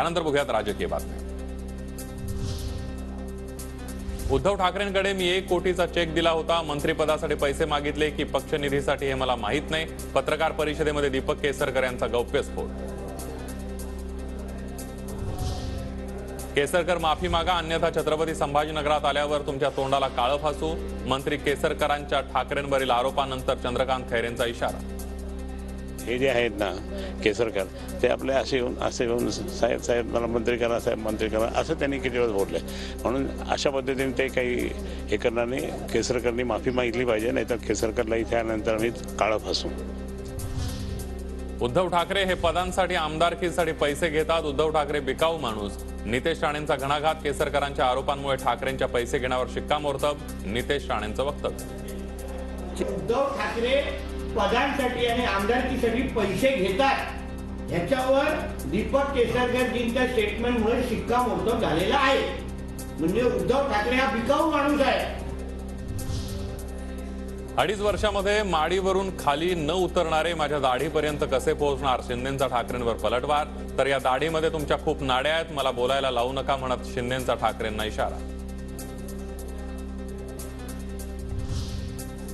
त्यानंतर बघूयात राजकीय बातम्या। उद्धव ठाकरेंकडे मी 1 कोटीचा चेक दिला होता, मंत्रिपदासाठी पैसे मागितले की पक्षनिधीसाठी हे मला माहित नाही। पत्रकार परिषदेमध्ये दीपक केसरकर यांचा गौप्यस्फोट। केसरकर माफी मागा, अन्यथा छत्रपती संभाजीनगरात आल्यावर तुमच्या तोंडाला काळं फासू। मंत्री केसरकरांच्या ठाकरेंवरील आरोपानंतर चंद्रकांत खैरेंचा इशारा। हे जे आहेत ना केसरकर, ते आपले असे येऊन साहेब मला मंत्री करा, साहेब मंत्री करा, असं त्यांनी किती वेळेस बोलले। म्हणून अशा पद्धतीने ते काही हे करणार नाही। केसरकरनी माफी मागितली पाहिजे, नाहीतर केसरकरला इथे आल्यानंतर आम्ही काळं फासू। उद्धव ठाकरे हे पदांसाठी आमदारकीसाठी पैसे घेतात। उद्धव ठाकरे बिकाऊ माणूस। नितेश राणेंचा घणाघात। केसरकरांच्या आरोपांमुळे ठाकरेंच्या पैसे घेण्यावर शिक्कामोर्तब। नितेश राणेंचं वक्तव्य। उद्धव ठाकरे पदांसाठी आणि आमदारकीसाठी पैसे घेतात ह्याच्यावर दीपक केसरकरजींच्या स्टेटमेंटमुळे शिक्कामोर्तब झालेला आहे। म्हणजे उद्धव ठाकरे हा बिकाऊ माणूस आहे। 2.5 वर्षामध्ये माडीवरून खाली न उतरणारे माझ्या दाढीपर्यंत कसे पोहोचणार? शिंदेंचा ठाकरेंवर पलटवार। तर या दाढीमध्ये तुमच्या खूप नाड्या आहेत, मला बोलायला लावू नका म्हणत शिंदेंचा ठाकरेंना इशारा।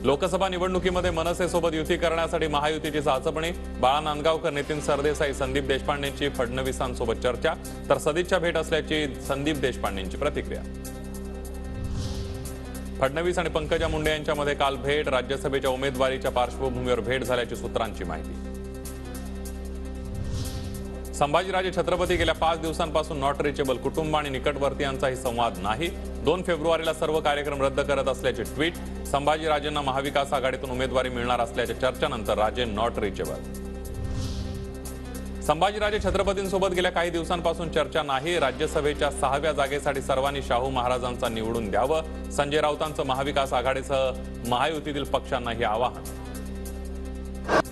लोकसभा निवडणुकीमध्ये मनसेसोबत युती करण्यासाठी महायुतीची चाचपणी। बाळा नांदगावकर, नितीन सरदेसाई, संदीप देशपांडेंची फडणवीसांसोबत चर्चा। तर सदिच्छा भेट असल्याची संदीप देशपांडेंची प्रतिक्रिया। फडणवीस आणि पंकजा मुंडे यांच्यामध्ये काल भेट। राज्यसभेच्या उमेदवारीच्या पार्श्वभूमीवर भेट झाल्याची सूत्रांची माहिती। संभाजीराजे छत्रपती गेल्या 5 दिवसांपासून नॉट रिचेबल। कुटुंब आणि निकटवर्तीयांचाही संवाद नाही। 2 फेब्रुवारीला सर्व कार्यक्रम रद्द करत असल्याचे ट्विट। संभाजीराजेंना महाविकास आघाडीतून उमेदवारी मिळणार असल्याच्या चर्चेनंतर राजे नॉट रिचेबल। संभाजीराजे छत्रपतींसोबत गेल्या काही दिवसांपासून चर्चा नाही। राज्यसभेच्या 6व्या जागेसाठी सर्वांनी शाहू महाराजांचा निवडून द्यावं। संजय राऊतांचं महाविकास आघाडीसह महायुतीतील पक्षांनाही आवाहन।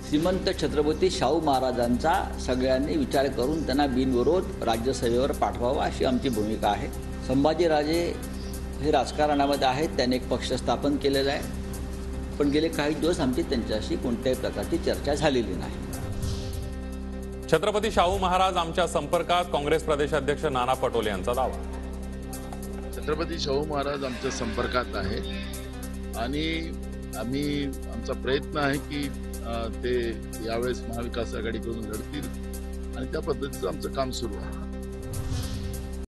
श्रीमंत छत्रपती शाहू महाराजांचा सगळ्यांनी विचार करून त्यांना बिनविरोध राज्यसभेवर पाठवावा अशी आमची भूमिका आहे। संभाजीराजे हे राजकारणामध्ये आहेत, त्यांनी एक पक्ष स्थापन केलेला आहे, पण गेले काही दिवस आमची त्यांच्याशी कोणत्याही प्रकारची चर्चा झालेली नाही। छत्रपती शाहू महाराज आमच्या संपर्कात। काँग्रेस प्रदेशाध्यक्ष नाना पटोले यांचा दावा। छत्रपती शाहू महाराज आमच्या संपर्कात आहे आणि आमचा प्रयत्न आहे की ते यावेळेस महाविकास आघाडीकडून लढतील आणि त्या पद्धतीचं आमचं काम सुरू आहे।